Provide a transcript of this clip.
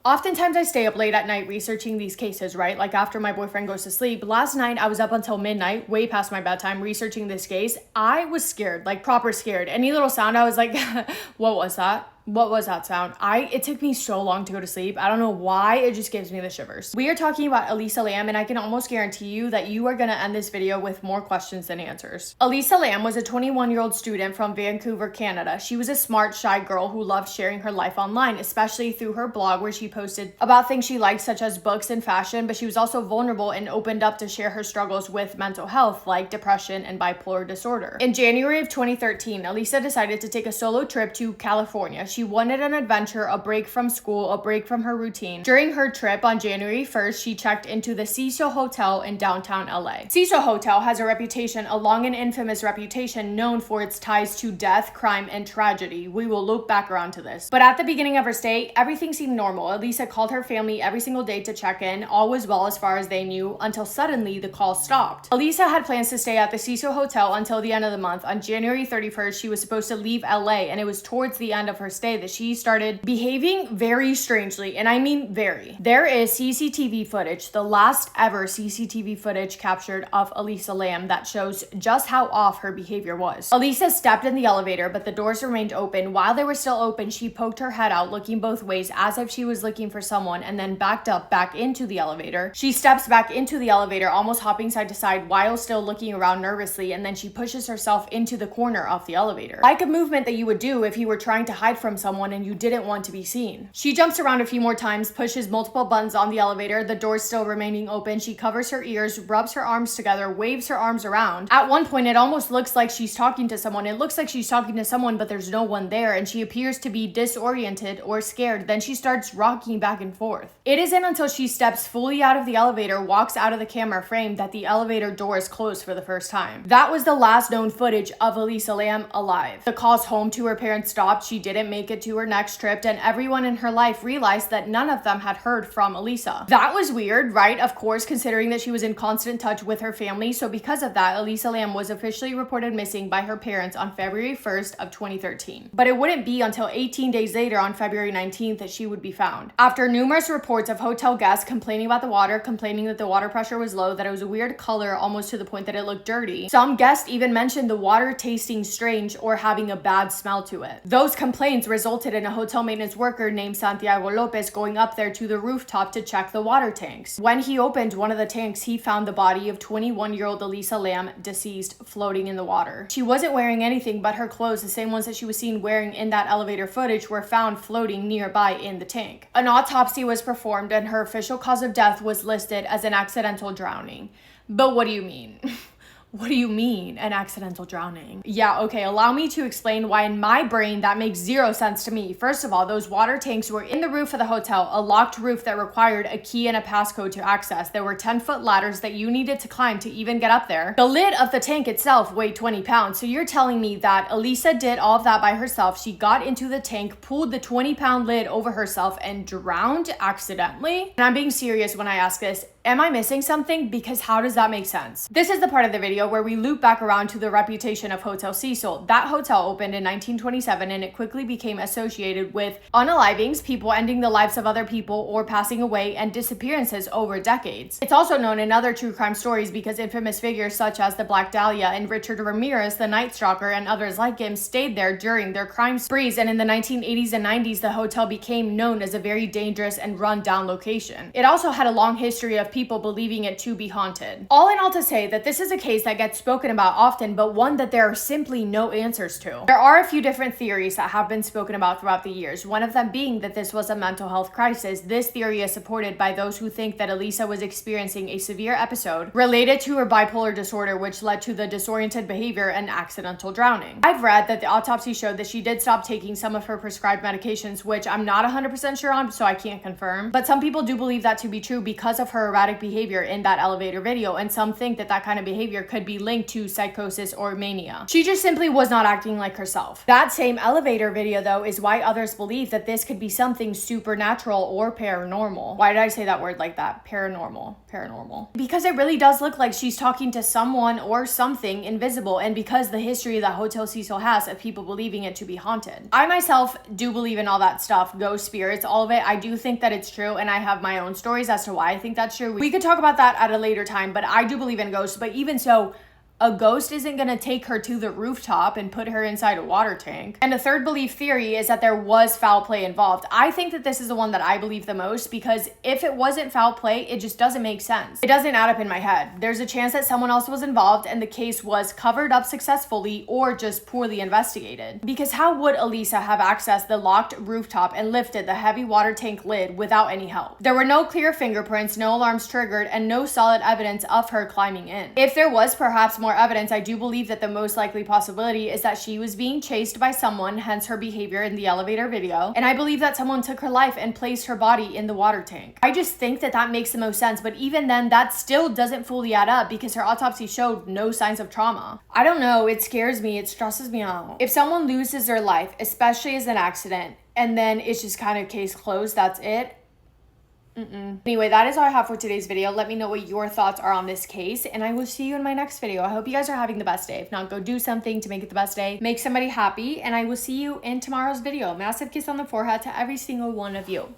Oftentimes I stay up late at night researching these cases, right? Like after my boyfriend goes to sleep. Last night I was up until midnight, way past my bedtime, researching this case. I was scared, like proper scared. Any little sound, I was like, what was that? What was that sound? It took me so long to go to sleep. I don't know why, it just gives me the shivers. We are talking about Elisa Lam, and I can almost guarantee you that you are gonna end this video with more questions than answers. Elisa Lam was a 21-year-old student from Vancouver, Canada. She was a smart, shy girl who loved sharing her life online, especially through her blog where she posted about things she liked, such as books and fashion, but she was also vulnerable and opened up to share her struggles with mental health, like depression and bipolar disorder. In January of 2013, Elisa decided to take a solo trip to California. She wanted an adventure, a break from school, a break from her routine. During her trip on January 1st, she checked into the Cecil Hotel in downtown LA. Cecil Hotel has a long and infamous reputation known for its ties to death, crime, and tragedy. We will loop back around to this. But at the beginning of her stay, everything seemed normal. Elisa called her family every single day to check in. All was well as far as they knew, until suddenly the call stopped. Elisa had plans to stay at the Cecil Hotel until the end of the month. On January 31st, she was supposed to leave LA, and it was towards the end of her stay that she started behaving very strangely, and I mean very. There is CCTV footage, the last ever CCTV footage captured of Elisa Lam, that shows just how off her behavior was. Elisa stepped in the elevator, but the doors remained open. While they were still open, she poked her head out, looking both ways as if she was looking for someone, and then backed up back into the elevator. She steps back into the elevator, almost hopping side to side while still looking around nervously, and then she pushes herself into the corner of the elevator, like a movement that you would do if you were trying to hide from someone and you didn't want to be seen. She jumps around a few more times, pushes multiple buttons on the elevator, the doors still remaining open. She covers her ears, rubs her arms together, waves her arms around. At one point, it almost looks like she's talking to someone. It looks like she's talking to someone, but there's no one there, and she appears to be disoriented or scared. Then she starts rocking back and forth. It isn't until she steps fully out of the elevator, walks out of the camera frame, that the elevator doors close for the first time. That was the last known footage of Elisa Lam alive. The calls home to her parents stopped. She didn't make it to her next trip, and everyone in her life realized that none of them had heard from Elisa. That was weird, right? Of course, considering that she was in constant touch with her family. So because of that, Elisa Lam was officially reported missing by her parents on February 1st of 2013. But it wouldn't be until 18 days later, on February 19th, that she would be found. After numerous reports of hotel guests complaining about the water, complaining that the water pressure was low, that it was a weird color almost to the point that it looked dirty. Some guests even mentioned the water tasting strange or having a bad smell to it. Those complaints resulted in a hotel maintenance worker named Santiago Lopez going up there to the rooftop to check the water tanks. When he opened one of the tanks, he found the body of 21-year-old Elisa Lam, deceased, floating in the water. She wasn't wearing anything but her clothes, the same ones that she was seen wearing in that elevator footage, were found floating nearby in the tank. An autopsy was performed, and her official cause of death was listed as an accidental drowning. But what do you mean? What do you mean, an accidental drowning? Yeah, okay, allow me to explain why in my brain that makes zero sense to me. First of all, those water tanks were in the roof of the hotel, a locked roof that required a key and a passcode to access. There were 10-foot ladders that you needed to climb to even get up there. The lid of the tank itself weighed 20 pounds. So you're telling me that Elisa did all of that by herself. She got into the tank, pulled the 20-pound lid over herself, and drowned accidentally? And I'm being serious when I ask this. Am I missing something? Because how does that make sense? This is the part of the video where we loop back around to the reputation of Hotel Cecil. That hotel opened in 1927, and it quickly became associated with unalivings, people ending the lives of other people or passing away, and disappearances over decades. It's also known in other true crime stories because infamous figures such as the Black Dahlia and Richard Ramirez, the Night Stalker, and others like him stayed there during their crime sprees, and in the 1980s and 90s, the hotel became known as a very dangerous and run-down location. It also had a long history of people believing it to be haunted. All in all, to say that this is a case that gets spoken about often, but one that there are simply no answers to. There are a few different theories that have been spoken about throughout the years, one of them being that this was a mental health crisis. This theory is supported by those who think that Elisa was experiencing a severe episode related to her bipolar disorder, which led to the disoriented behavior and accidental drowning. I've read that the autopsy showed that she did stop taking some of her prescribed medications, which I'm not 100% sure on, so I can't confirm. But some people do believe that to be true because of her erratic behavior in that elevator video, and some think that that kind of behavior could be linked to psychosis or mania. She just simply was not acting like herself. That same elevator video, though, is why others believe that this could be something supernatural or paranormal. Why did I say that word like that? Paranormal. Because it really does look like she's talking to someone or something invisible, and because the history that Hotel Cecil has of people believing it to be haunted. I myself do believe in all that stuff, ghost spirits, all of it. I do think that it's true, and I have my own stories as to why I think that's true. We could talk about that at a later time, but I do believe in ghosts. But even so, a ghost isn't going to take her to the rooftop and put her inside a water tank. And a third belief theory is that there was foul play involved. I think that this is the one that I believe the most, because if it wasn't foul play, it just doesn't make sense. It doesn't add up in my head. There's a chance that someone else was involved and the case was covered up successfully or just poorly investigated. Because how would Elisa have accessed the locked rooftop and lifted the heavy water tank lid without any help? There were no clear fingerprints, no alarms triggered, and no solid evidence of her climbing in. If there was perhaps more evidence, I do believe that the most likely possibility is that she was being chased by someone, hence her behavior in the elevator video, and I believe that someone took her life and placed her body in the water tank. I just think that that makes the most sense, but even then, that still doesn't fully add up because her autopsy showed no signs of trauma. I don't know, it scares me, it stresses me out. If someone loses their life, especially as an accident, and then it's just kind of case closed, that's it. Anyway, that is all I have for today's video. Let me know what your thoughts are on this case, and I will see you in my next video. I hope you guys are having the best day. If not, go do something to make it the best day. Make somebody happy, and I will see you in tomorrow's video. Massive kiss on the forehead to every single one of you.